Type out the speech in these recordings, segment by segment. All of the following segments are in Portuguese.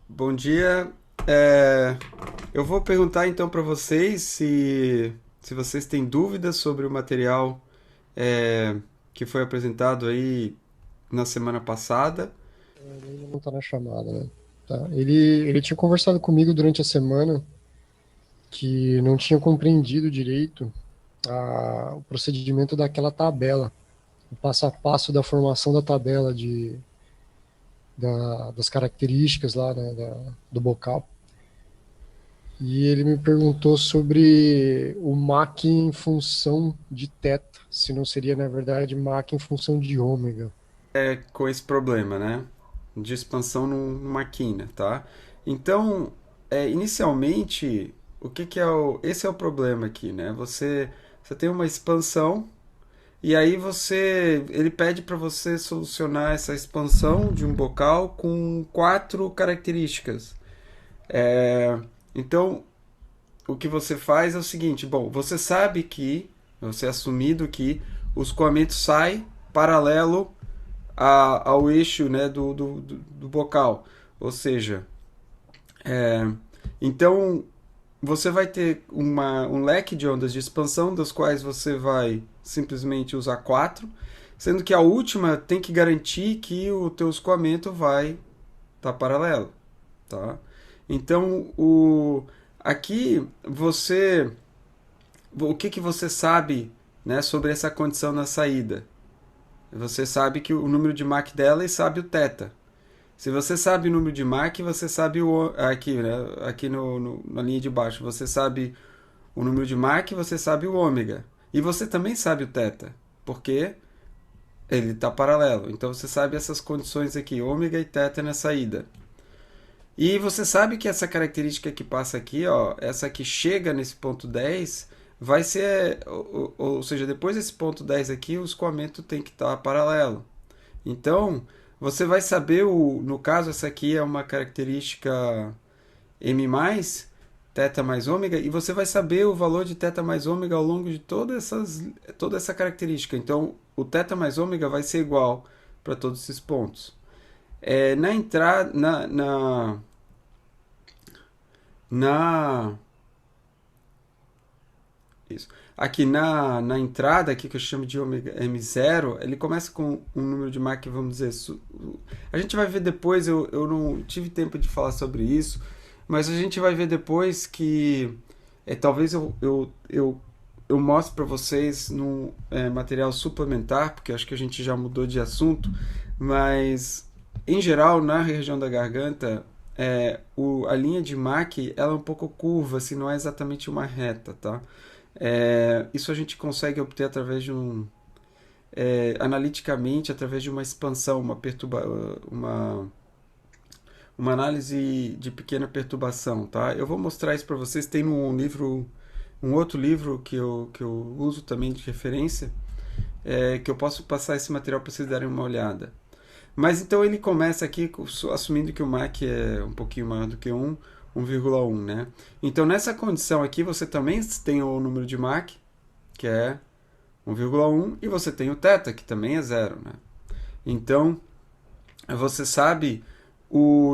Bom dia. É, eu vou perguntar então para vocês se vocês têm dúvidas sobre o material que foi apresentado aí na semana passada. Ele ainda não tá na chamada, né? Tá. Ele tinha conversado comigo durante a semana que não tinha compreendido direito o procedimento daquela tabela, o passo a passo da formação da tabela das características lá, né, do bocal. E ele me perguntou sobre o Mach em função de θ, se não seria, na verdade, Mach em função de ômega. Com esse problema, né? De expansão numa quina, tá? Então, inicialmente, o que que é o... Esse é o problema aqui, né? Você tem uma expansão. E aí ele pede para você solucionar essa expansão de um bocal com quatro características. É, então, o que você faz é o seguinte: bom, você sabe que, você é assumido que o escoamento sai paralelo ao eixo, né, do bocal. Ou seja, é, então você vai ter um leque de ondas de expansão, das quais você vai simplesmente usar quatro, sendo que a última tem que garantir que o teu escoamento vai estar paralelo, tá? Então, aqui o que que você sabe, né, sobre essa condição na saída? Você sabe que o número de Mach dela e sabe o θ. Se você sabe o número de Mach, você sabe aqui, né, aqui na linha de baixo, você sabe o número de Mach, você sabe o ômega. E você também sabe o θ, porque ele está paralelo. Então você sabe essas condições aqui, ômega e θ na saída. E você sabe que essa característica que passa aqui, ó, essa que chega nesse ponto 10, vai ser, ou seja, depois desse ponto 10 aqui, o escoamento tem que estar paralelo. Então, você vai saber, no caso, essa aqui é uma característica M+, θ mais ômega, e você vai saber o valor de θ mais ômega ao longo de toda essa característica. Então, o θ mais ômega vai ser igual para todos esses pontos. Na entrada, na isso. Aqui na entrada, aqui que eu chamo de ômega M0, ele começa com um número de Mach, vamos dizer. A gente vai ver depois, eu não tive tempo de falar sobre isso, mas a gente vai ver depois que talvez eu mostre para vocês num material suplementar, porque acho que a gente já mudou de assunto, mas em geral, na região da garganta, a linha de Mach ela é um pouco curva, se não é exatamente uma reta, tá? Isso a gente consegue obter através de analiticamente, através de uma expansão, uma, uma análise de pequena perturbação, tá? Eu vou mostrar isso para vocês. Tem um outro livro que eu uso também de referência, que eu posso passar esse material para vocês darem uma olhada. Mas então ele começa aqui assumindo que o Mach é um pouquinho maior do que 1,1, né? Então nessa condição aqui você também tem o número de Mach, que é 1,1, e você tem o θ, que também é zero, né? Então você sabe,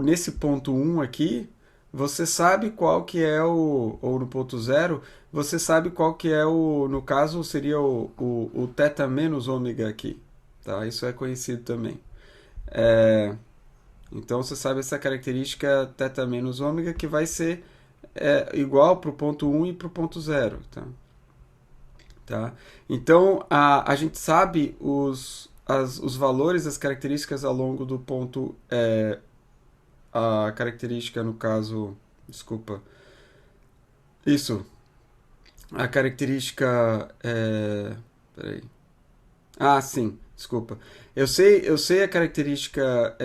nesse ponto 1 aqui, você sabe qual que é ou no ponto 0, você sabe qual que é no caso seria o θ menos ômega aqui, tá? Isso é conhecido também. É, então você sabe essa característica θ menos ômega que vai ser igual para o ponto 1 e para o ponto 0. Tá? Então a gente sabe os valores, as características ao longo do ponto. A característica, no caso. Desculpa. Isso. A característica. Peraí. Ah, sim, desculpa. Eu sei a característica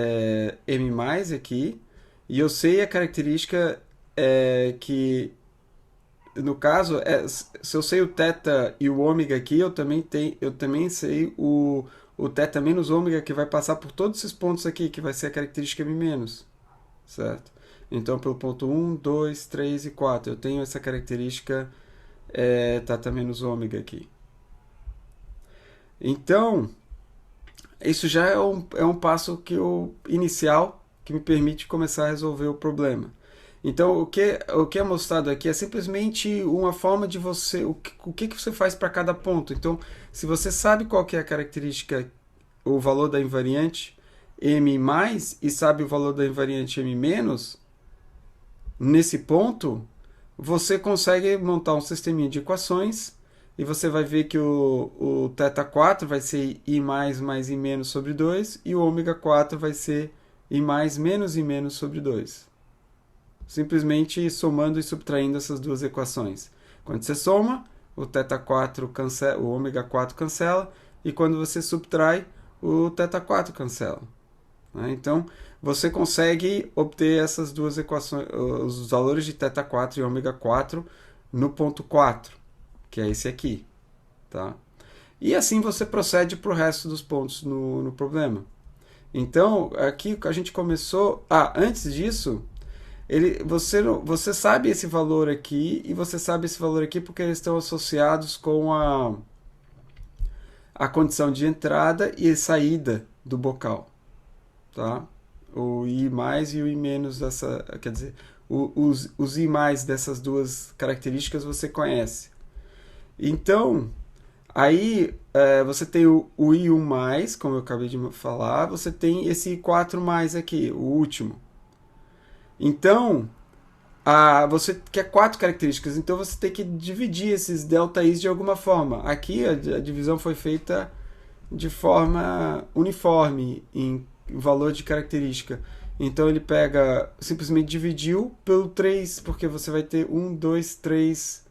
M aqui, e eu sei a característica que, no caso, se eu sei o θ e o ômega aqui, eu também sei o θ menos ômega que vai passar por todos esses pontos aqui, que vai ser a característica M menos, certo? Então, pelo ponto 1, 2, 3 e 4, eu tenho essa característica θ menos ômega aqui. Então, isso já é um passo inicial que me permite começar a resolver o problema. Então, o que é mostrado aqui é simplesmente uma forma de você... O que você faz para cada ponto. Então, se você sabe qual que é a característica, o valor da invariante m+, e sabe o valor da invariante m-, nesse ponto, você consegue montar um sisteminha de equações e você vai ver que o θ4 vai ser i mais i menos sobre 2 e o ômega 4 vai ser i mais menos i menos sobre 2. Simplesmente somando e subtraindo essas duas equações. Quando você soma, o θ4 cancela, o ômega 4 cancela, e quando você subtrai, o θ4 cancela. Então, você consegue obter essas duas equações, os valores de θ4 e ômega 4 no ponto 4, que é esse aqui. Tá? E assim você procede para o resto dos pontos no problema. Então, aqui a gente começou... antes disso, você sabe esse valor aqui e você sabe esse valor aqui porque eles estão associados com a condição de entrada e saída do bocal. Tá? O I mais e o I menos dessa... Quer dizer, os I mais dessas duas características você conhece. Então, aí você tem o I1 mais, como eu acabei de falar, você tem esse I4 mais aqui, o último. Então, você quer 4 características, então você tem que dividir esses ΔIs de alguma forma. Aqui a divisão foi feita de forma uniforme em valor de característica. Então ele simplesmente dividiu pelo 3, porque você vai ter 1, 2, 3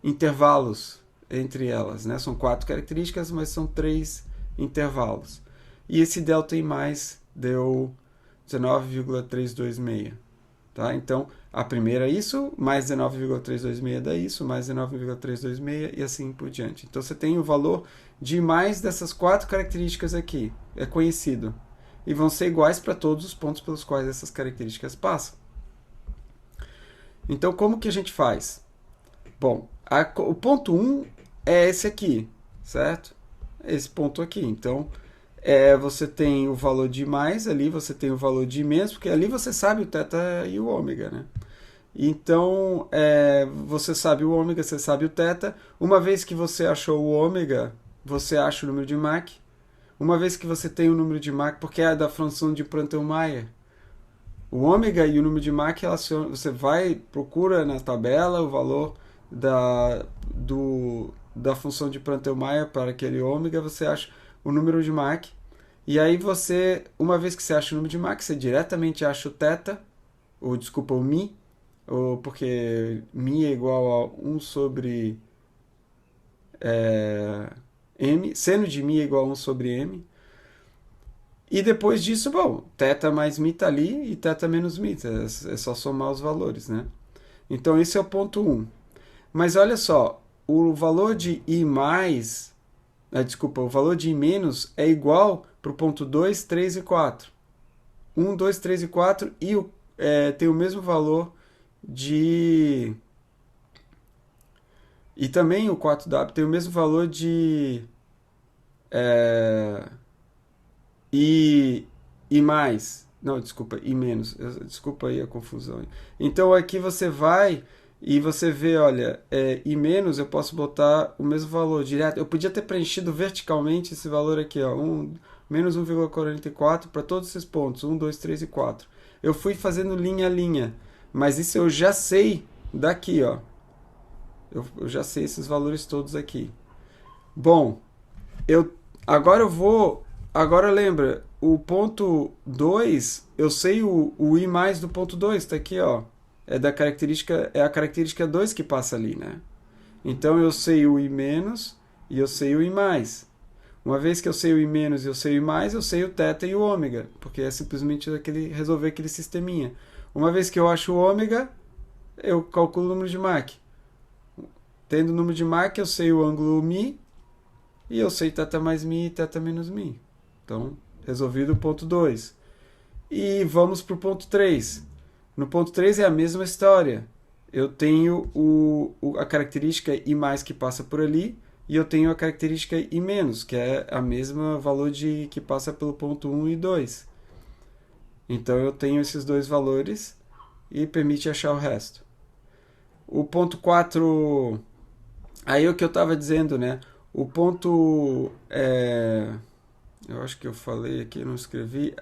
intervalos entre elas. Né? São 4 características, mas são 3 intervalos. E esse ΔI mais deu 19,326. Tá? Então, a primeira é isso, mais 19,326 dá isso, mais 19,326 e assim por diante. Então, você tem o valor de mais dessas 4 características aqui. É conhecido. E vão ser iguais para todos os pontos pelos quais essas características passam. Então, como que a gente faz? Bom, o ponto 1 é esse aqui, certo? Esse ponto aqui. Então, você tem o valor de mais ali, você tem o valor de menos, porque ali você sabe o θ e o ômega, né? Então, você sabe o ômega, você sabe o θ. Uma vez que você achou o ômega, você acha o número de Mach. Uma vez que você tem o número de Mach, porque é da função de Prandtl-Meyer, o ômega e o número de Mach relacionam, você procura na tabela o valor da função de Prandtl-Meyer para aquele ômega, você acha o número de Mach, e aí uma vez que você acha o número de Mach, você diretamente acha o θ, o μ, porque μ é igual a 1 sobre m, seno de μ é igual a 1 sobre m, e depois disso, bom, θ mais μ está ali, e θ menos μ, é só somar os valores, né? Então esse é o ponto 1. Mas olha só, o valor de I mais... o valor de I menos é igual para o ponto 2, 3 e 4. 1, 2, 3 e 4 e tem o mesmo valor de... E também o 4W tem o mesmo valor de... I mais... Não, desculpa, I menos. Desculpa aí a confusão. Então aqui você vai... E você vê, olha, I menos eu posso botar o mesmo valor direto. Eu podia ter preenchido verticalmente esse valor aqui, ó, menos 1,44 para todos esses pontos, 1, 2, 3 e 4. Eu fui fazendo linha a linha, mas isso eu já sei daqui, ó. Eu já sei esses valores todos aqui. Bom, agora lembra, o ponto 2, eu sei o I mais do ponto 2, tá aqui, ó. É a característica 2 que passa ali, né? Então eu sei o I menos e eu sei o I mais. Uma vez que eu sei o I menos e eu sei o I mais, eu sei o θ e o ômega, porque é simplesmente resolver aquele sisteminha. Uma vez que eu acho o ômega, eu calculo o número de Mach. Tendo o número de Mach, eu sei o ângulo μ e eu sei θ mais μ e θ menos μ. Então, resolvido o ponto 2. E vamos para o ponto 3. No ponto 3 é a mesma história. Eu tenho a característica I mais que passa por ali, e eu tenho a característica I menos, que é a mesma valor que passa pelo ponto 1 e 2. Então eu tenho esses dois valores e permite achar o resto. O ponto 4, aí é o que eu estava dizendo, né? O ponto, eu acho que eu falei aqui, eu não escrevi,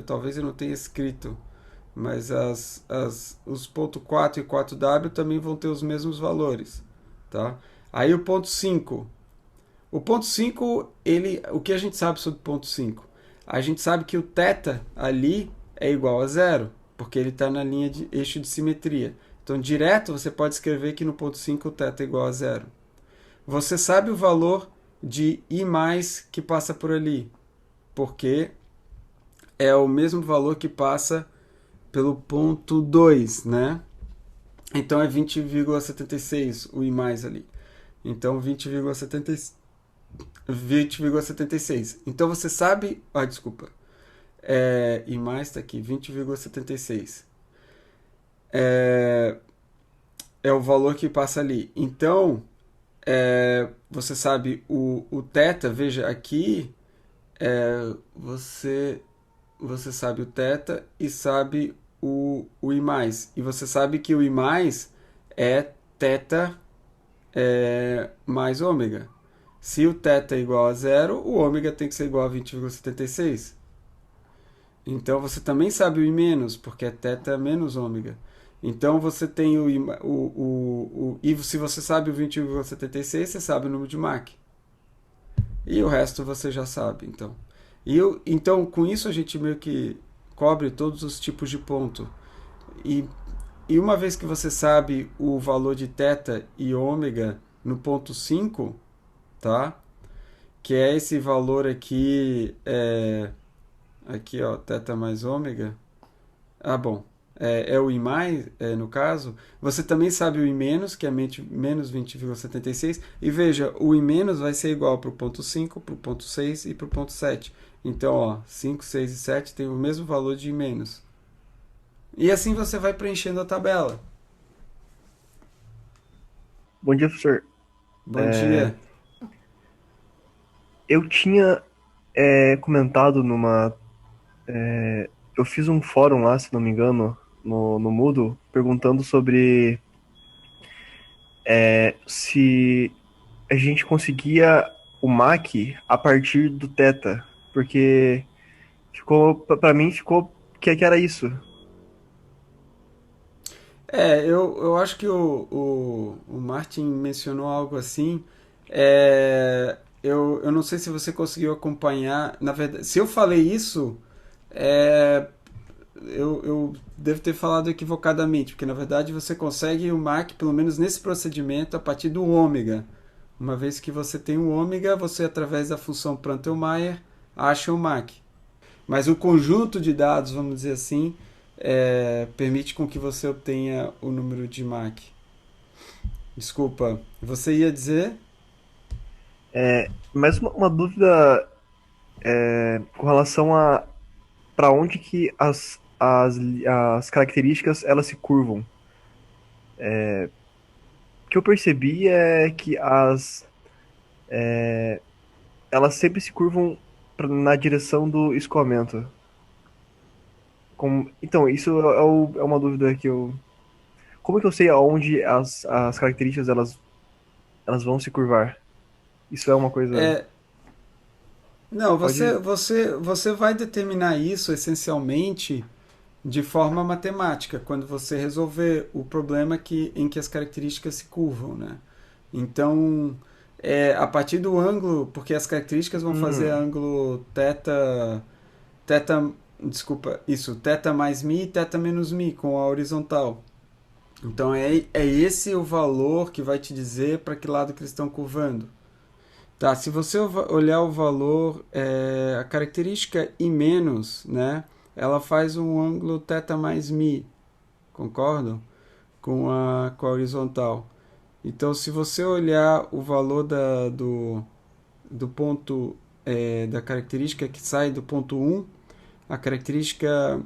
talvez eu não tenha escrito, mas os ponto 4 e 4W também vão ter os mesmos valores, tá? Aí o ponto 5. O ponto 5, o que a gente sabe sobre o ponto 5? A gente sabe que o θ ali é igual a zero, porque ele está na linha de eixo de simetria. Então, direto, você pode escrever que no ponto 5 o θ é igual a zero. Você sabe o valor de I mais que passa por ali, porque é o mesmo valor que passa pelo ponto 2, né? Então é 20,76 o I mais ali. Então 20,76. Então você sabe... Ah, desculpa. I mais está aqui, 20,76. É o valor que passa ali. Então, você sabe o θ, veja aqui, você sabe o θ e sabe o I mais. E você sabe que o I mais é θ mais ômega. Se o θ é igual a zero, o ômega tem que ser igual a 20,76. Então você também sabe o I menos, porque é θ menos ômega. Então você tem e se você sabe o 20,76, você sabe o número de Mach. E o resto você já sabe, então. Então, com isso a gente meio que cobre todos os tipos de ponto. E uma vez que você sabe o valor de θ e ômega no ponto 5, tá? Que é esse valor aqui, aqui ó, θ mais ômega. Ah, bom. É o I mais, no caso. Você também sabe o I menos, que é menos 20,76. E veja, o I menos vai ser igual para o ponto 5, para o ponto 6 e para o ponto 7. Então, ó, 5, 6 e 7 tem o mesmo valor de I menos. E assim você vai preenchendo a tabela. Bom dia, professor. Bom dia. Eu tinha comentado numa. Eu fiz um fórum lá, se não me engano, no Moodle, perguntando sobre se a gente conseguia o Mach a partir do θ, porque para mim ficou que era isso. Eu acho que o Martin mencionou algo assim. Eu não sei se você conseguiu acompanhar. Na verdade, se eu falei isso, eu devo ter falado equivocadamente, porque na verdade você consegue o Mach, pelo menos nesse procedimento, a partir do ômega. Uma vez que você tem o ômega, você, através da função Prandtl-Meyer, acha o Mach. Mas o conjunto de dados, vamos dizer assim, permite com que você obtenha o número de Mach. Desculpa, você ia dizer? Mas uma dúvida com relação a para onde que as características elas se curvam. O que eu percebi é que elas sempre se curvam na direção do escoamento. Então, isso é uma dúvida que eu. Como é que eu sei aonde as características elas vão se curvar? Isso é uma coisa. Não, Pode. você vai determinar isso essencialmente de forma matemática, quando você resolver o problema em que as características se curvam, né? Então, a partir do ângulo, porque as características vão fazer ângulo desculpa, isso, θ mais mi e θ menos mi com a horizontal. Então é esse o valor que vai te dizer para que lado que eles estão curvando. Tá, se você olhar o valor, a característica I menos, né, ela faz um ângulo θ mais mi, concordam? Com a horizontal. Então, se você olhar o valor do ponto, da característica que sai do ponto 1, a característica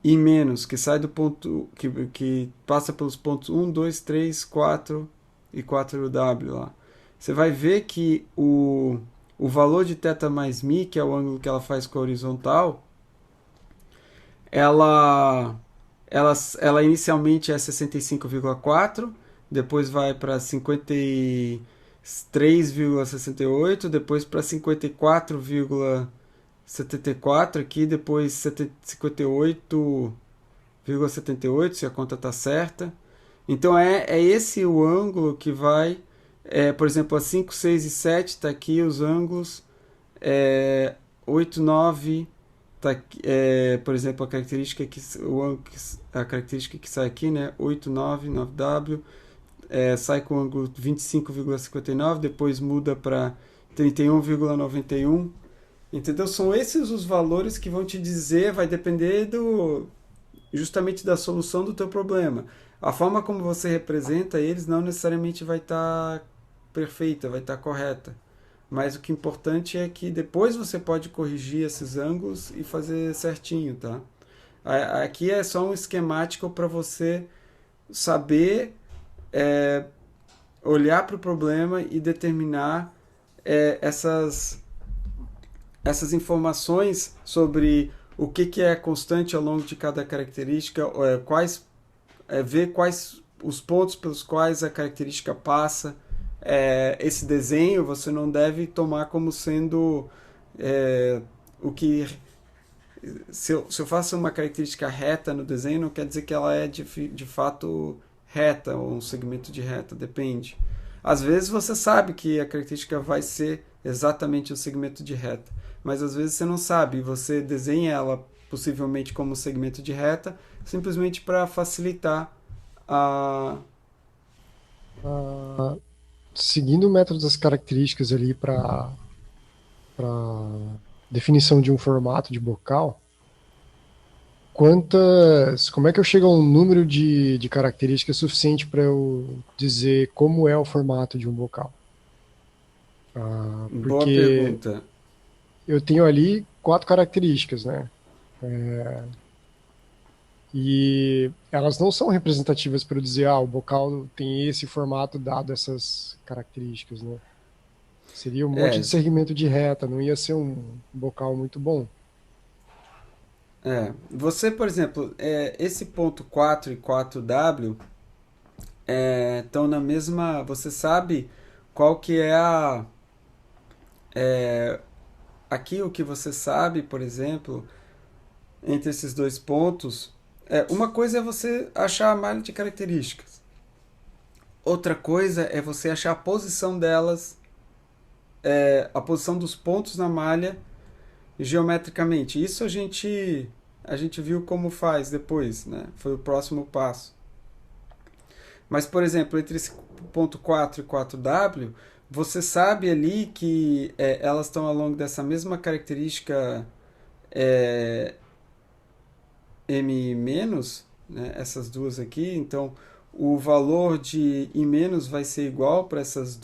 I menos, que sai do ponto, que passa pelos pontos 1, 2, 3, 4 e 4W lá. Você vai ver que o valor de θ mais mi, que é o ângulo que ela faz com a horizontal, ela, ela inicialmente é 65,4, depois vai para 53,68, depois para 54,74 aqui, depois 58,78, se a conta está certa. Então é esse o ângulo que vai, por exemplo, a 5, 6 e 7 está aqui os ângulos, 8, 9 tá aqui, por exemplo, a característica que sai aqui, né, 8, 9, 9W, sai com o ângulo 25,59, depois muda para 31,91. Entendeu? São esses os valores que vão te dizer, vai depender justamente da solução do teu problema. A forma como você representa eles não necessariamente vai estar perfeita, vai estar correta. Mas o que é importante é que depois você pode corrigir esses ângulos e fazer certinho, tá? Aqui é só um esquemático para você saber olhar para o problema e determinar essas informações sobre o que é constante ao longo de cada característica, ver quais os pontos pelos quais a característica passa. Esse desenho você não deve tomar como sendo o que... Se eu faço uma característica reta no desenho, não quer dizer que ela é de fato reta, ou um segmento de reta, depende. Às vezes você sabe que a característica vai ser exatamente um segmento de reta, mas às vezes você não sabe, você desenha ela possivelmente como um segmento de reta, simplesmente para facilitar a... Seguindo o método das características ali para definição de um formato de bocal, como é que eu chego a um número de características suficiente para eu dizer como é o formato de um bocal? Boa Porque pergunta. eu tenho ali 4 características, né? E elas não são representativas para eu dizer, o bocal tem esse formato dado essas características, né? Seria um monte de segmento de reta, não ia ser um bocal muito bom. Você, por exemplo, esse ponto 4 e 4W estão na mesma... Você sabe qual que é a... aqui o que você sabe, por exemplo, entre esses dois pontos... uma coisa é você achar a malha de características. Outra coisa é você achar a posição delas, a posição dos pontos na malha geometricamente. Isso a gente viu como faz depois, né? Foi o próximo passo. Mas, por exemplo, entre esse ponto 4 e 4W, você sabe ali que elas estão ao longo dessa mesma característica M-, né? Essas duas aqui. Então, o valor de I- vai ser igual para esses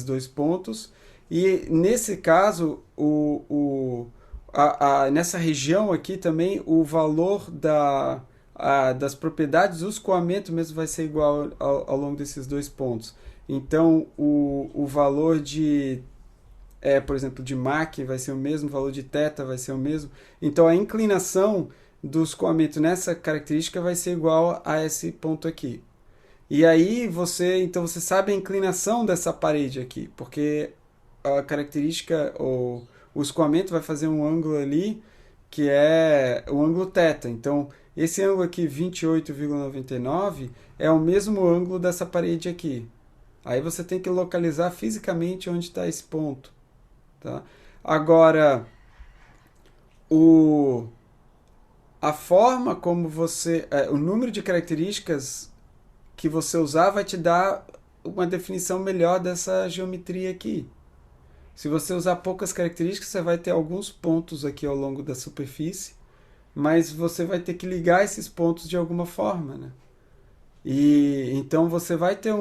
dois pontos. E nesse caso, nessa região aqui também, o valor das propriedades do escoamento mesmo vai ser igual ao longo desses dois pontos. Então, o valor por exemplo, de Mach vai ser o mesmo, o valor de θ vai ser o mesmo. Então, a inclinação do escoamento nessa característica vai ser igual a esse ponto aqui. E aí, então você sabe a inclinação dessa parede aqui, porque a característica, o escoamento vai fazer um ângulo ali, que é o ângulo θ. Então, esse ângulo aqui, 28,99, é o mesmo ângulo dessa parede aqui. Aí você tem que localizar fisicamente onde está esse ponto. Tá? Agora, a forma como o número de características que você usar vai te dar uma definição melhor dessa geometria aqui. Se você usar poucas características, você vai ter alguns pontos aqui ao longo da superfície, mas você vai ter que ligar esses pontos de alguma forma, né? E então você vai ter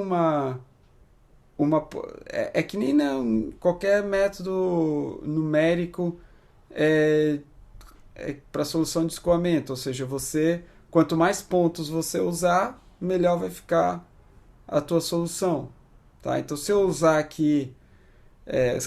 é que nem qualquer método numérico para solução de escoamento, ou seja, quanto mais pontos você usar, melhor vai ficar a tua solução, tá? Então, se eu usar aqui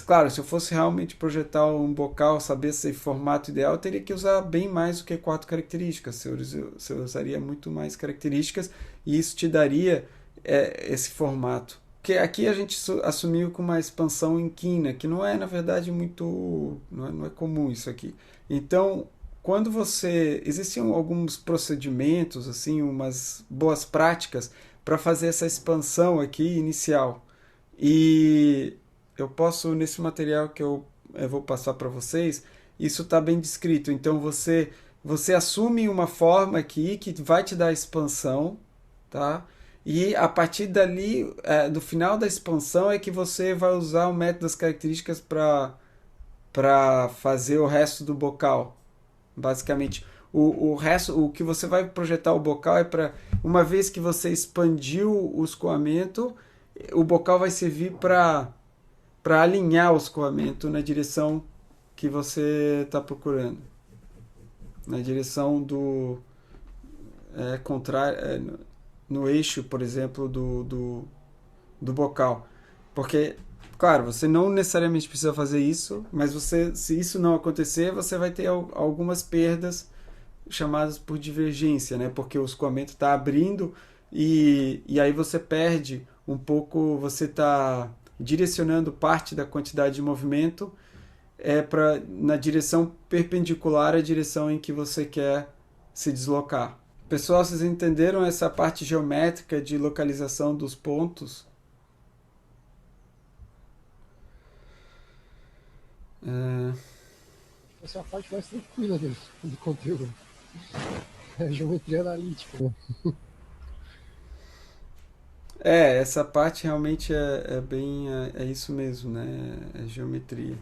Claro, se eu fosse realmente projetar um bocal, saber esse formato ideal, eu teria que usar bem mais do que quatro características. Eu usaria muito mais características e isso te daria esse formato. Porque aqui a gente assumiu com uma expansão em quina, que não é, na verdade, muito. Não é comum isso aqui. Então, quando você. Existiam alguns procedimentos, assim, umas boas práticas para fazer essa expansão aqui inicial. E eu posso, nesse material que eu vou passar para vocês, isso está bem descrito. Então você assume uma forma aqui que vai te dar expansão, tá? E a partir dali, do final da expansão, é que você vai usar o método das características para fazer o resto do bocal. Basicamente, o resto, o que você vai projetar o bocal é para, uma vez que você expandiu o escoamento, o bocal vai servir para alinhar o escoamento na direção que você está procurando, na direção do contrário, no eixo, por exemplo, do bocal. Porque, claro, você não necessariamente precisa fazer isso, mas se isso não acontecer, você vai ter algumas perdas chamadas por divergência, né? Porque o escoamento está abrindo e aí você perde um pouco, você está direcionando parte da quantidade de movimento na direção perpendicular à direção em que você quer se deslocar. Pessoal, vocês entenderam essa parte geométrica de localização dos pontos? Essa é a parte mais tranquila do conteúdo. É geometria analítica, né? Essa parte realmente é bem. É isso mesmo, né? É geometria.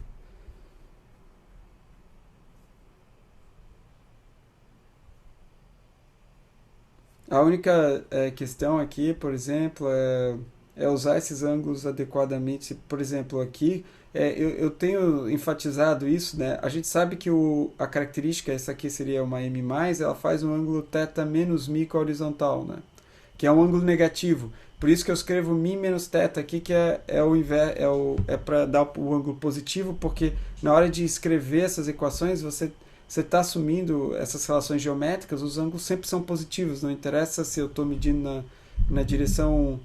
A única questão aqui, por exemplo, é usar esses ângulos adequadamente. Por exemplo, aqui, eu tenho enfatizado isso, né? A gente sabe que a característica, essa aqui seria uma M+, ela faz um ângulo θ menos μ com a horizontal, né? Que é um ângulo negativo. Por isso que eu escrevo μ menos θ aqui, que é para dar o ângulo positivo, porque na hora de escrever essas equações, você está assumindo essas relações geométricas, os ângulos sempre são positivos, não interessa se eu estou medindo na direção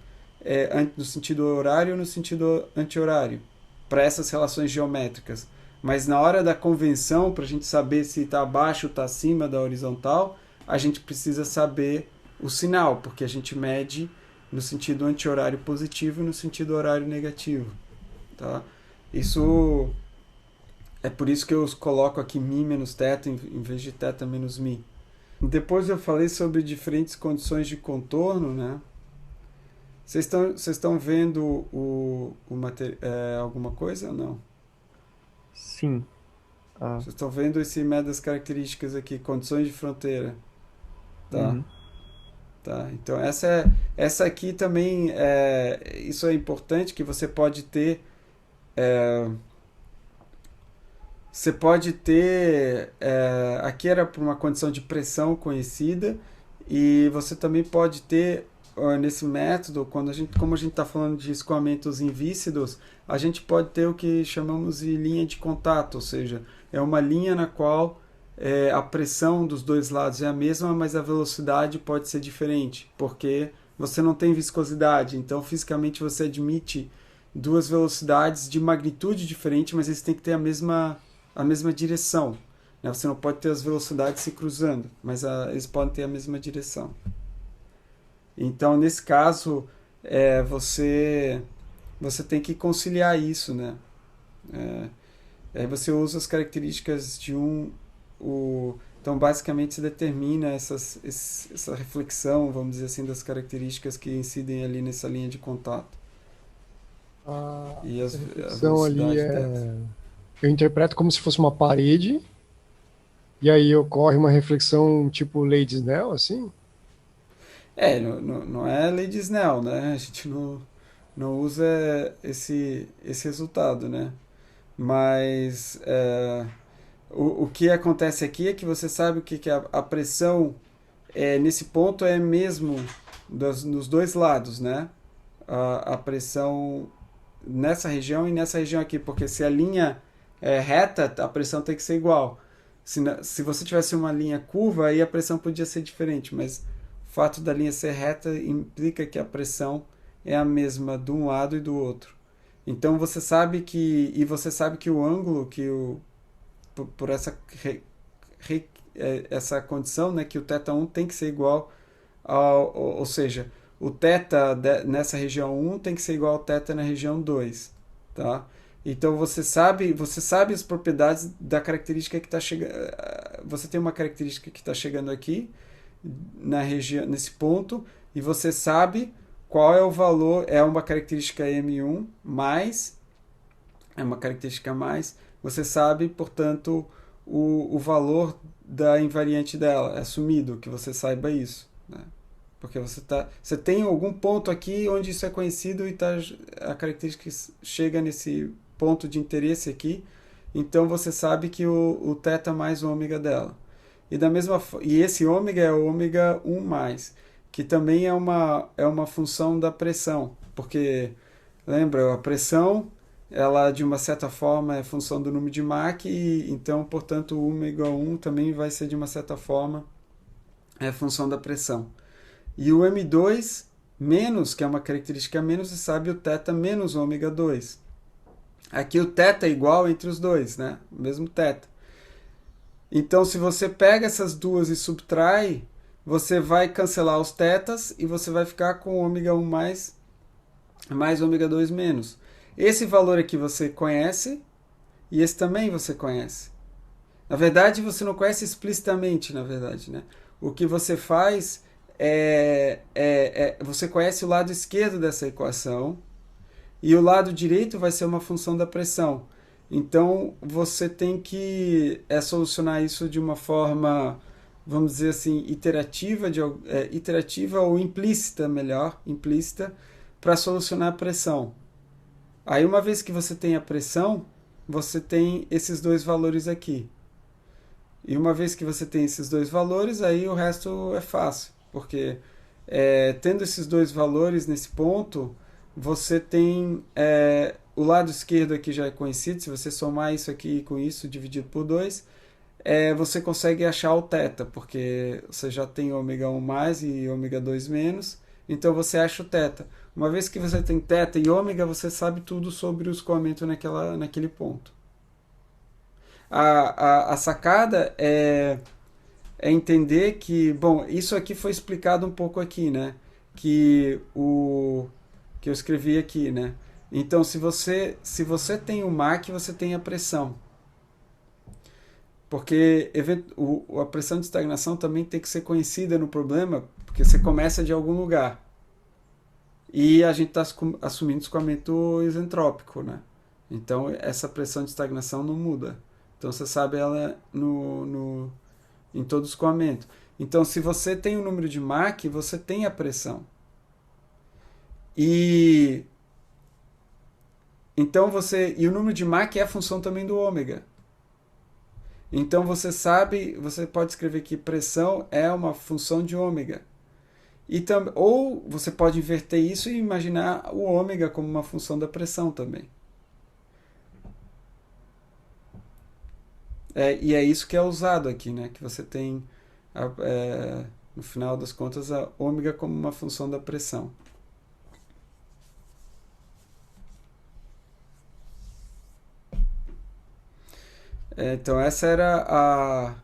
no sentido horário ou no sentido anti-horário, para essas relações geométricas. Mas na hora da convenção, para a gente saber se está abaixo ou está acima da horizontal, a gente precisa saber o sinal, porque a gente mede no sentido anti-horário positivo e no sentido horário negativo. Tá? Isso é por isso que eu coloco aqui μ menos θ em vez de θ menos μ. Depois eu falei sobre diferentes condições de contorno, né? Vocês estão vendo alguma coisa ou não? Sim. Vocês estão vendo esse método das características aqui, condições de fronteira. Tá. Uhum. Tá. Então essa aqui também, isso é importante, que você pode ter... Você pode ter... aqui era por uma condição de pressão conhecida, e você também pode ter, nesse método, como a gente está falando de escoamentos invícidos, a gente pode ter o que chamamos de linha de contato, ou seja, é uma linha na qual a pressão dos dois lados é a mesma, mas a velocidade pode ser diferente, porque você não tem viscosidade, então fisicamente você admite duas velocidades de magnitude diferente, mas eles têm que ter a mesma direção. Né? Você não pode ter as velocidades se cruzando, mas eles podem ter a mesma direção. Então, nesse caso, você tem que conciliar isso, né? Aí você usa as características de então, basicamente, se determina essa reflexão, vamos dizer assim, das características que incidem ali nessa linha de contato. E a reflexão ali velocidade eu interpreto como se fosse uma parede, e aí ocorre uma reflexão tipo lei de Snell, assim? Não é lei de Snell, né? A gente não usa esse resultado, né? Mas o que acontece aqui é que você sabe que a pressão nesse ponto é mesmo nos dois lados, né? A pressão nessa região e nessa região aqui, porque se a linha é reta, a pressão tem que ser igual. Se você tivesse uma linha curva, aí a pressão podia ser diferente, mas o fato da linha ser reta implica que a pressão é a mesma de um lado e do outro. Então você sabe que o ângulo por essa condição, né, que o θ1 tem que ser igual ou seja, o θ nessa região 1 tem que ser igual ao θ na região 2, tá? Então você sabe as propriedades da característica que está chegando. Você tem uma característica que está chegando aqui na região, nesse ponto, e você sabe qual é o valor. É uma característica M1 mais, é uma característica mais. Você sabe, portanto, o valor da invariante dela. É assumido que você saiba isso, né? Porque você tem algum ponto aqui onde isso é conhecido e a característica chega nesse ponto de interesse aqui, então você sabe que o θ mais o ômega dela. E esse ômega é o ômega 1 mais, que também é uma função da pressão, porque lembra, a pressão, ela de uma certa forma é função do número de Mach, e então, portanto, o ômega 1 também vai ser de uma certa forma função da pressão. E o M2 menos, que é uma característica menos, você sabe o θ menos ômega 2. Aqui o θ é igual entre os dois, né? O mesmo θ. Então, se você pega essas duas e subtrai, você vai cancelar os θs e você vai ficar com ômega 1 mais ômega 2 menos. Esse valor aqui você conhece e esse também você conhece. Na verdade, você não conhece explicitamente, na verdade, né? O que você faz você conhece o lado esquerdo dessa equação e o lado direito vai ser uma função da pressão. Então, você tem que solucionar isso de uma forma, vamos dizer assim, iterativa ou implícita, para solucionar a pressão. Aí, uma vez que você tem a pressão, você tem esses dois valores aqui. E uma vez que você tem esses dois valores, aí o resto é fácil. Porque tendo esses dois valores nesse ponto, você tem o lado esquerdo aqui já é conhecido. Se você somar isso aqui com isso dividido por 2, você consegue achar o θ, porque você já tem ômega 1 mais e ômega 2 menos, então você acha o θ. Uma vez que você tem θ e ômega, você sabe tudo sobre o escoamento naquele ponto. A sacada é entender que, bom, isso aqui foi explicado um pouco aqui, né? Que eu escrevi aqui, né? Então, se você tem o Mach, você tem a pressão. Porque a pressão de estagnação também tem que ser conhecida no problema, porque você começa de algum lugar. E a gente está assumindo escoamento isentrópico, né? Então, essa pressão de estagnação não muda. Então, você sabe ela em todo escoamento. Então, se você tem o número de Mach, você tem a pressão. E o número de Mach é a função também do ômega. Então você pode escrever que pressão é uma função de ômega. Ou você pode inverter isso e imaginar o ômega como uma função da pressão também. E é isso que é usado aqui, né? Que você tem, no final das contas, a ômega como uma função da pressão. Então essa era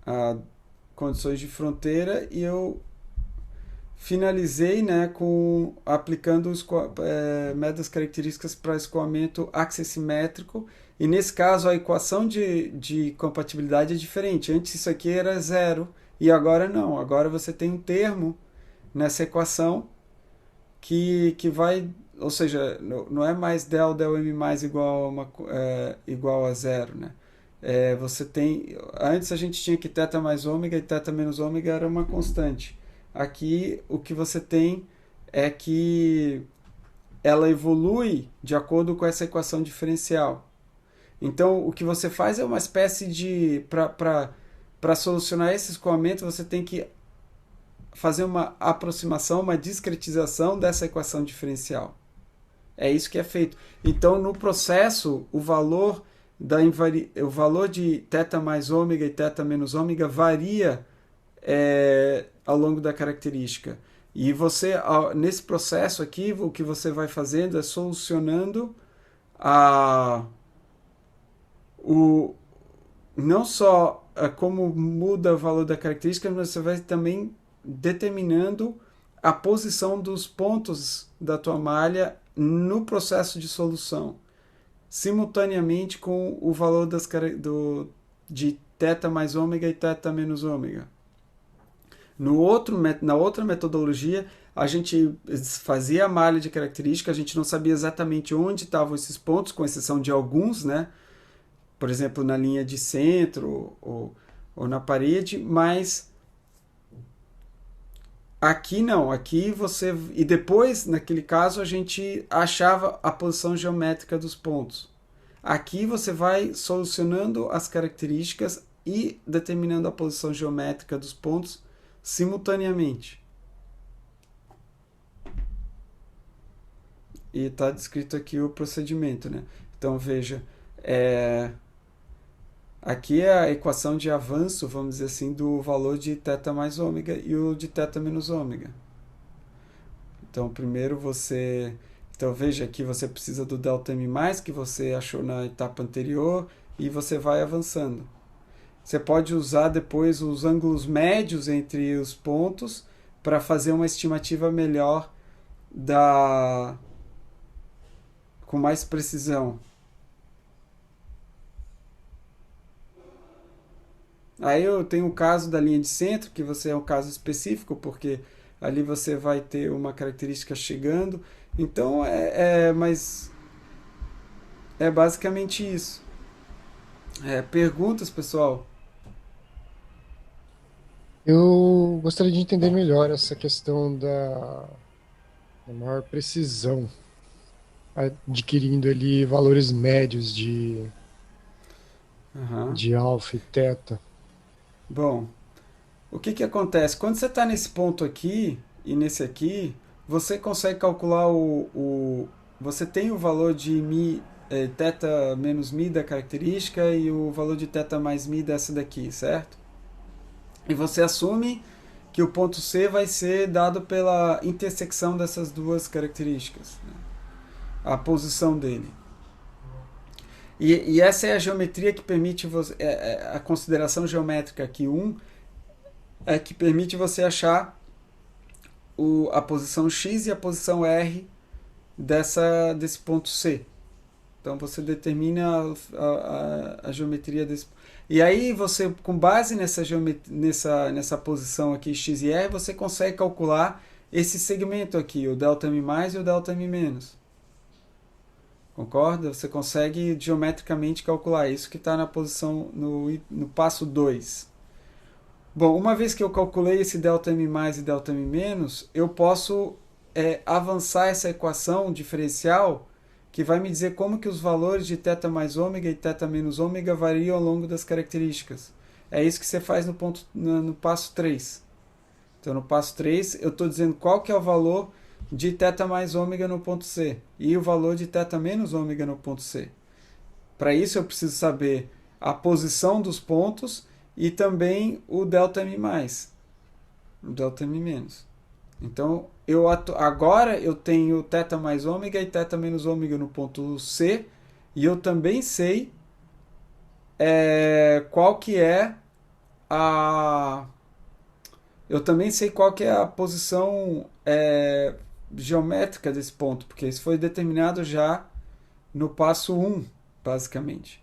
a condições de fronteira, e eu finalizei, né, aplicando métodos características para escoamento axissimétrico, e nesse caso a equação de compatibilidade é diferente. Antes isso aqui era zero e agora não, agora você tem um termo nessa equação que vai, ou seja, não é mais del m mais igual a zero, né? Você tem, antes a gente tinha que θ mais ômega e θ menos ômega era uma constante. Aqui o que você tem é que ela evolui de acordo com essa equação diferencial. Então o que você faz é uma espécie de, para solucionar esse escoamento, você tem que fazer uma aproximação, uma discretização dessa equação diferencial. É isso que é feito. Então, no processo, o valor de θ mais ômega e θ menos ômega varia ao longo da característica. E você, nesse processo aqui, o que você vai fazendo é solucionando não só como muda o valor da característica, mas você vai também determinando a posição dos pontos da tua malha no processo de solução, simultaneamente com o valor de θ mais ômega e θ menos ômega. Na outra metodologia, a gente fazia a malha de característica, a gente não sabia exatamente onde estavam esses pontos, com exceção de alguns, né? Por exemplo, na linha de centro ou na parede, mas aqui não, aqui você... E depois, naquele caso, a gente achava a posição geométrica dos pontos. Aqui você vai solucionando as características e determinando a posição geométrica dos pontos simultaneamente. E está descrito aqui o procedimento, né? Então, veja, aqui é a equação de avanço, vamos dizer assim, do valor de θ mais ômega e o de θ menos ômega. Então, primeiro você... Então, veja aqui você precisa do ΔM+, que você achou na etapa anterior, e você vai avançando. Você pode usar depois os ângulos médios entre os pontos para fazer uma estimativa melhor com mais precisão. Aí eu tenho o caso da linha de centro, que você é um caso específico, porque ali você vai ter uma característica chegando. Então, mas é basicamente isso. Perguntas, pessoal? Eu gostaria de entender melhor essa questão da maior precisão, adquirindo ali valores médios de alfa e θ. Bom, o que acontece? Quando você está nesse ponto aqui e nesse aqui, você consegue calcular você tem o valor de θ menos μ da característica e o valor de θ mais μ dessa daqui, certo? E você assume que o ponto C vai ser dado pela intersecção dessas duas características, né? A posição dele. E essa é a geometria que permite a consideração geométrica aqui, que permite você achar a posição X e a posição R desse ponto C. Então você determina a geometria desse. E aí você, com base nessa posição aqui X e R, você consegue calcular esse segmento aqui, o ΔM+, e o ΔM-. Concorda? Você consegue geometricamente calcular isso que está na posição no passo 2. Bom, uma vez que eu calculei esse ΔM+, e ΔM-, eu posso avançar essa equação diferencial que vai me dizer como que os valores de θ mais ômega e θ menos ômega variam ao longo das características. É isso que você faz no passo 3. Então, no passo 3, eu estou dizendo qual que é o valor de θ mais ômega no ponto C e o valor de θ menos ômega no ponto C. Para isso, eu preciso saber a posição dos pontos e também o ΔM+, o ΔM-. Então, agora eu tenho θ mais ômega e θ menos ômega no ponto C, e eu também sei qual que é a posição geométrica desse ponto, porque isso foi determinado já no passo 1, basicamente.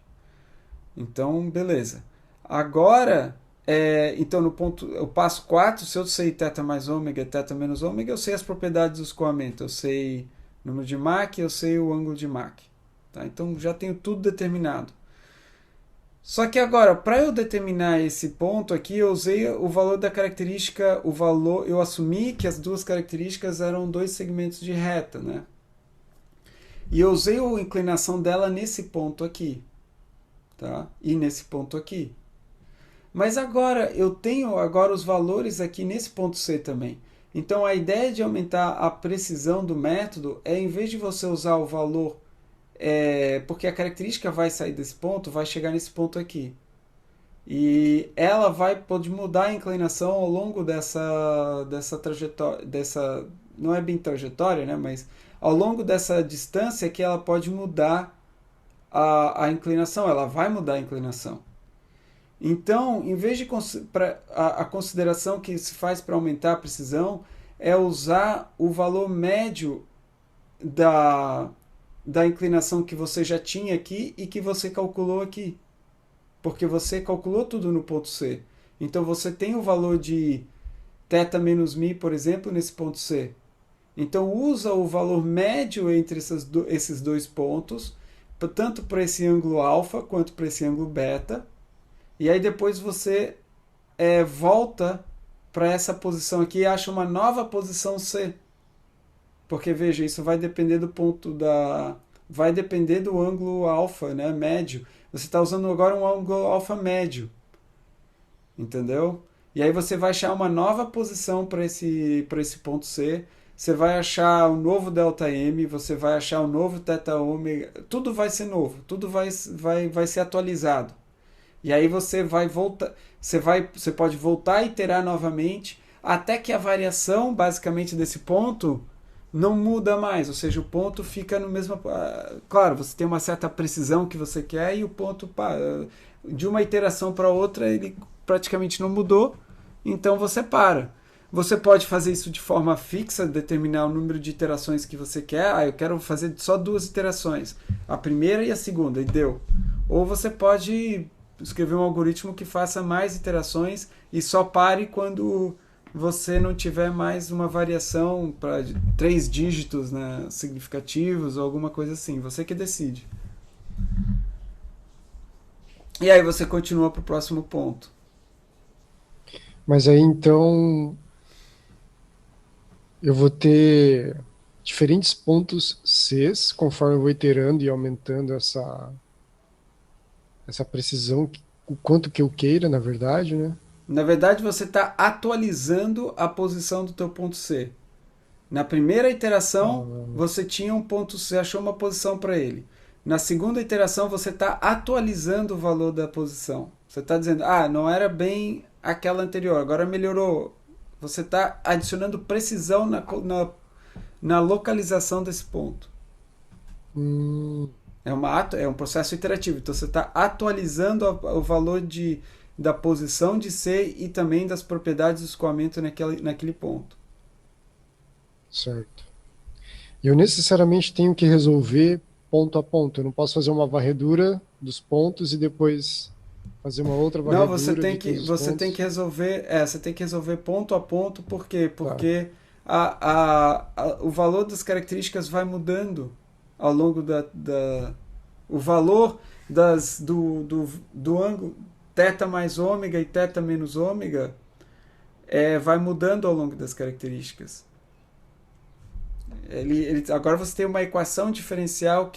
Então, beleza. Agora, então o passo 4, se eu sei θ mais ômega e θ menos ômega, eu sei as propriedades do escoamento, eu sei o número de Mach, eu sei o ângulo de Mach. Tá? Então já tenho tudo determinado. Só que agora, para eu determinar esse ponto aqui, eu usei o valor da característica, eu assumi que as duas características eram dois segmentos de reta, né? E eu usei a inclinação dela nesse ponto aqui, tá? E nesse ponto aqui. Mas agora eu tenho agora os valores aqui nesse ponto C também. Então a ideia de aumentar a precisão do método é, em vez de você usar o valor, porque a característica vai sair desse ponto, vai chegar nesse ponto aqui. E ela pode mudar a inclinação ao longo dessa trajetória, não é bem trajetória, né? Mas ao longo dessa distância que ela pode mudar a inclinação, ela vai mudar a inclinação. Então, em vez de a consideração que se faz para aumentar a precisão é usar o valor médio da inclinação que você já tinha aqui e que você calculou aqui. Porque você calculou tudo no ponto C. Então você tem o valor de θ menos μ, por exemplo, nesse ponto C. Então usa o valor médio entre esses dois pontos, tanto para esse ângulo alfa quanto para esse ângulo beta. E aí depois você volta para essa posição aqui e acha uma nova posição C. Porque veja, isso vai depender do vai depender do ângulo alfa, né, médio. Você está usando agora um ângulo alfa médio. Entendeu? E aí você vai achar uma nova posição para esse ponto C. Você vai achar um novo ΔM, você vai achar um novo θω. Tudo vai ser novo, tudo vai ser atualizado. E aí você vai voltar, você pode voltar a iterar novamente até que a variação basicamente desse ponto não muda mais, ou seja, o ponto fica no mesmo. Claro, você tem uma certa precisão que você quer e o ponto de uma iteração para outra ele praticamente não mudou, então você para. Você pode fazer isso de forma fixa, determinar o número de iterações que você quer. Eu quero fazer só 2 iterações, a primeira e a segunda, e deu. Ou você pode escrever um algoritmo que faça mais iterações e só pare quando você não tiver mais uma variação para 3 dígitos, né, significativos ou alguma coisa assim. Você que decide. E aí você continua para o próximo ponto. Mas aí então eu vou ter diferentes pontos Cs conforme eu vou iterando e aumentando essa precisão, o quanto que eu queira, na verdade, né? Na verdade, você está atualizando a posição do teu ponto C. Na primeira iteração, você tinha um ponto C, achou uma posição para ele. Na segunda iteração, você está atualizando o valor da posição. Você está dizendo, não era bem aquela anterior, agora melhorou. Você está adicionando precisão na localização desse ponto. É um processo iterativo. Então você está atualizando o valor da posição de C e também das propriedades do escoamento naquele ponto. Certo. Eu necessariamente tenho que resolver ponto a ponto. Eu não posso fazer uma varredura dos pontos e depois fazer uma outra varredura. Não, você tem que resolver. Você tem que resolver ponto a ponto. Por quê? Porque o valor das características vai mudando ao longo o valor do ângulo θ mais ômega e θ menos ômega vai mudando ao longo das características. Agora você tem uma equação diferencial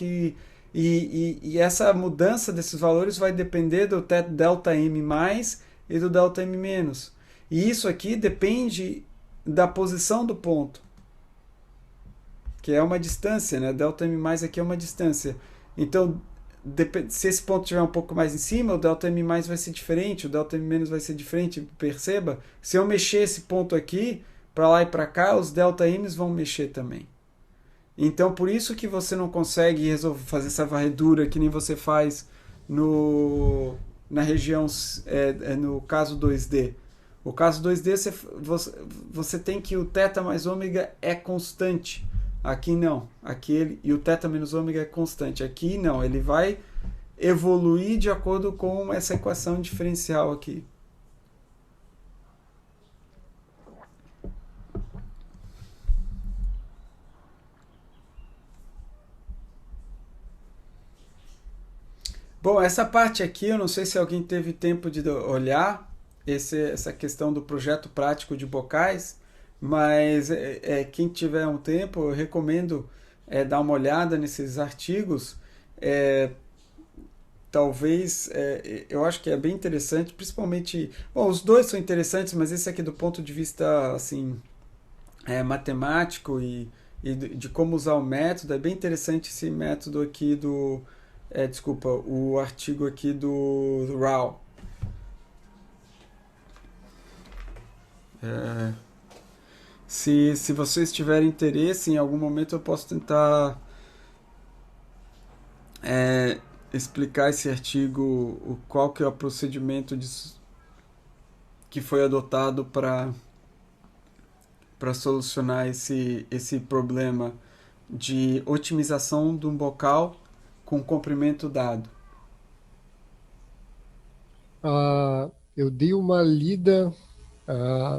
e essa mudança desses valores vai depender do ΔM mais e do ΔM menos. E isso aqui depende da posição do ponto, que é uma distância, né? ΔM mais aqui é uma distância. Então, se esse ponto estiver um pouco mais em cima, o ΔM mais vai ser diferente, o ΔM menos vai ser diferente, perceba. Se eu mexer esse ponto aqui, para lá e para cá, os ΔMs vão mexer também. Então, por isso que você não consegue fazer essa varredura que nem você faz na região, no caso 2D. O caso 2D, você tem que o θ mais ômega é constante. Aqui não. E o θ menos ômega é constante. Aqui não. Ele vai evoluir de acordo com essa equação diferencial aqui. Bom, essa parte aqui, eu não sei se alguém teve tempo de olhar essa questão do projeto prático de bocais, mas quem tiver um tempo, eu recomendo dar uma olhada nesses artigos. talvez, eu acho que é bem interessante, principalmente, bom, os dois são interessantes, mas esse aqui do ponto de vista, assim, matemático e de como usar o método, é bem interessante esse método aqui desculpa, o artigo aqui do Rao. É, se vocês tiverem interesse, em algum momento eu posso tentar é, explicar esse artigo, qual que é o procedimento que foi adotado para solucionar esse problema de otimização de um bocal com comprimento dado. Eu dei uma lida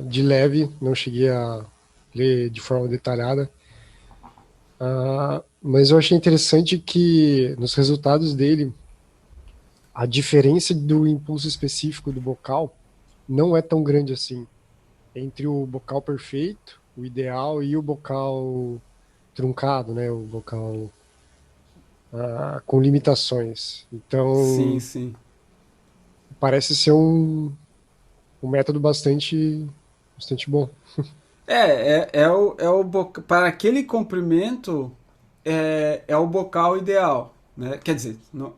de leve, não cheguei a ler de forma detalhada, mas eu achei interessante que nos resultados dele, a diferença do impulso específico do bocal não é tão grande assim entre o bocal perfeito, o ideal, e o bocal truncado, né, o bocal com limitações. Sim, Então, sim. parece ser um método bastante bom. Para aquele comprimento é o bocal ideal, né? Quer dizer, não,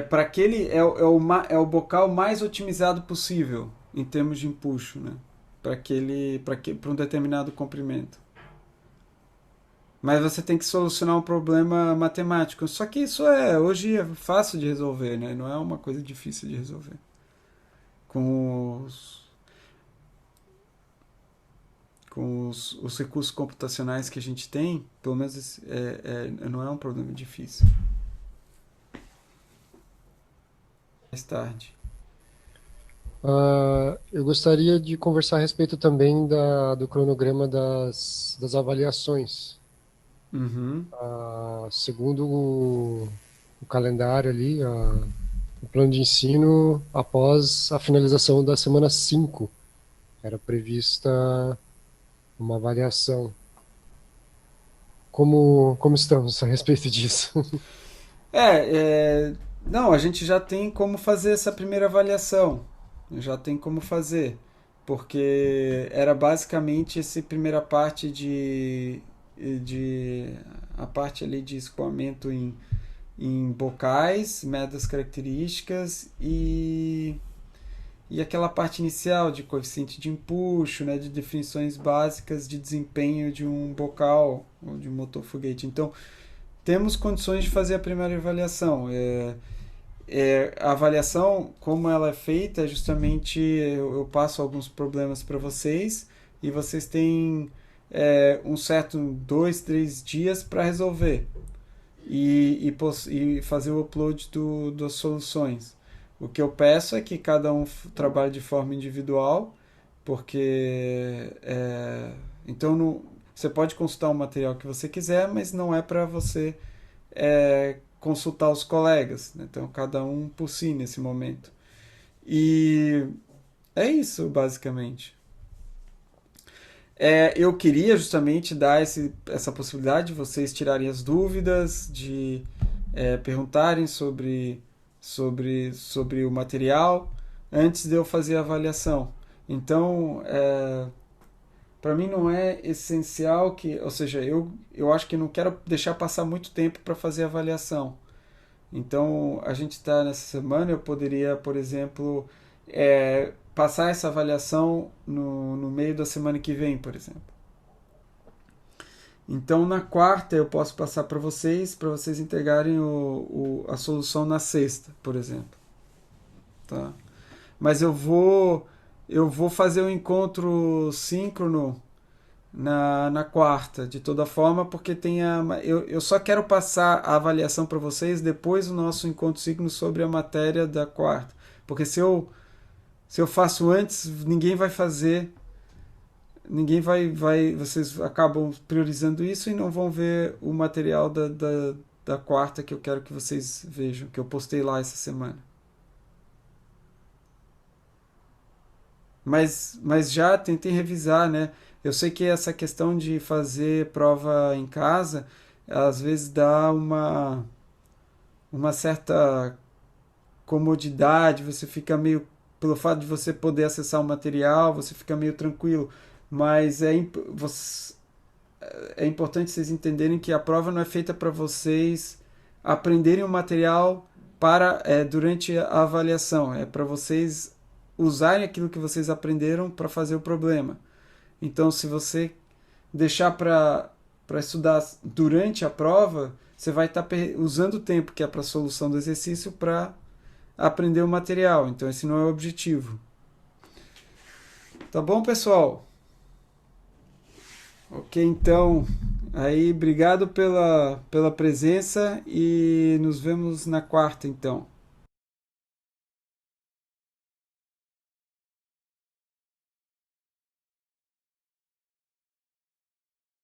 para aquele é o bocal mais otimizado possível em termos de empuxo, né? Para um determinado comprimento. Mas você tem que solucionar um problema matemático. Só que isso hoje é fácil de resolver, né? Não é uma coisa difícil de resolver. Com os recursos computacionais que a gente tem, pelo menos não é um problema difícil. Mais tarde. Eu gostaria de conversar a respeito também do cronograma das avaliações. Uhum. Segundo o calendário ali, o plano de ensino, após a finalização da semana 5, era prevista uma avaliação. Como estamos a respeito disso? Não, a gente já tem como fazer essa primeira avaliação. Já tem como fazer. Porque era basicamente essa primeira parte a parte ali de escoamento em bocais, medas características e aquela parte inicial de coeficiente de empuxo, né, de definições básicas de desempenho de um bocal ou de um motor foguete. Então, temos condições de fazer a primeira avaliação. A avaliação, como ela é feita, justamente eu passo alguns problemas para vocês e vocês têm um certo 2, 3 dias para resolver e fazer o upload das soluções. O que eu peço é que cada um trabalhe de forma individual, porque então você pode consultar o material que você quiser, mas não é para você consultar os colegas, né? Então cada um por si nesse momento. E é isso, basicamente. Eu queria justamente dar essa possibilidade de vocês tirarem as dúvidas, de perguntarem sobre o material antes de eu fazer a avaliação. Então, para mim não é essencial ou seja, eu acho que não quero deixar passar muito tempo para fazer a avaliação. Então, a gente está nessa semana, eu poderia, por exemplo, passar essa avaliação no meio da semana que vem, por exemplo. Então, na quarta, eu posso passar para vocês entregarem a solução na sexta, por exemplo. Tá? Mas eu vou fazer um encontro síncrono na quarta, de toda forma, porque eu só quero passar a avaliação para vocês depois do nosso encontro síncrono sobre a matéria da quarta. Porque se eu faço antes, ninguém vai fazer, vocês acabam priorizando isso e não vão ver o material da quarta que eu quero que vocês vejam, que eu postei lá essa semana. Mas já tentei revisar, né? Eu sei que essa questão de fazer prova em casa, às vezes dá uma certa comodidade, você fica meio, pelo fato de você poder acessar o material, você fica meio tranquilo, mas é importante vocês entenderem que a prova não é feita para vocês aprenderem o material durante a avaliação, é para vocês usarem aquilo que vocês aprenderam para fazer o problema. Então, se você deixar para estudar durante a prova, você vai estar usando o tempo que é para a solução do exercício para aprender o material. Então, esse não é o objetivo. Tá bom, pessoal? Ok, então, aí, obrigado pela presença e nos vemos na quarta, então.